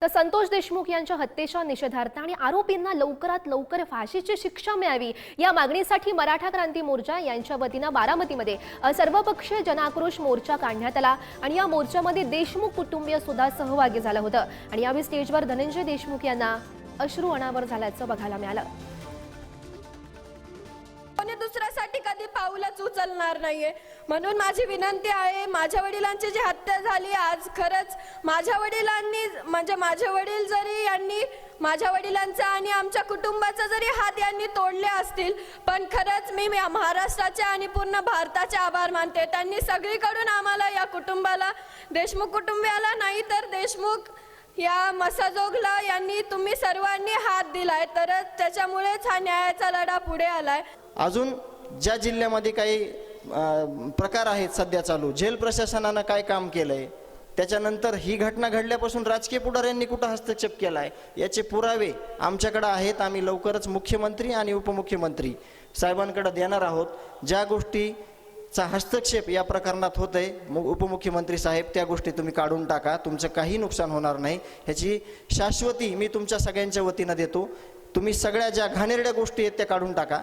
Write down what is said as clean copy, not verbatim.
तर संतोष देशमुख यांच्या हत्येच्या निषेधार्थ आणि आरोपींना लवकरात लवकर फाशीची शिक्षा मिळावी या मागणीसाठी मराठा क्रांती मोर्चा यांच्या वतीने बारामतीमध्ये सर्वपक्षीय जनाक्रोश मोर्चा काढण्यात आला आणि या मोर्चामध्ये देशमुख कुटुंबीय सुद्धा सहभागी झालं होतं आणि यावेळी स्टेजवर धनंजय देशमुख यांना अश्रू अनावर झाल्याचं बघायला मिळालं। कोणी दुसऱ्यासाठी कधी पाऊलच उचलणार नाहीये, म्हणून माझी विनंती आहे, माझ्या वडिलांची जी हत्या झाली आज, खरंच माझ्या वडिलांनी म्हणजे माझे वडील जरी यांनी माझ्या वडिलांचा आणि आमच्या कुटुंबाचा जरी हात यांनी तोडले असतील, पण खरंच मी महाराष्ट्राचे आणि पूर्ण भारताचे आभार मानते। त्यांनी सगळीकडून आम्हाला या कुटुंबाला, देशमुख कुटुंबियाला नाही तर देशमुख या मसाजोगला यांनी तुम्ही सर्वांनी हात दिलाय, तर त्याच्यामुळेच हा न्यायाचा लढा पुढे आलाय। अजून ज्या जिल्ह्यामध्ये काही प्रकार आहेत सध्या चालू, जेल प्रशासनानं काय काम केलंय, त्याच्यानंतर ही घटना घडल्यापासून राजकीय पुढाऱ्यांनी कुठं हस्तक्षेप केलाय याचे पुरावे आमच्याकडे आहेत। आम्ही लवकरच मुख्यमंत्री आणि उपमुख्यमंत्री साहेबांकडे देणार आहोत। ज्या गोष्टीचा हस्तक्षेप या प्रकरणात होतंय, उपमुख्यमंत्री साहेब त्या गोष्टी तुम्ही काढून टाका, तुमचं काही नुकसान होणार नाही ह्याची शाश्वती मी तुमच्या सगळ्यांच्या वतीनं देतो। तुम्ही सगळ्या ज्या घाणेरड्या गोष्टी आहेत त्या काढून टाका।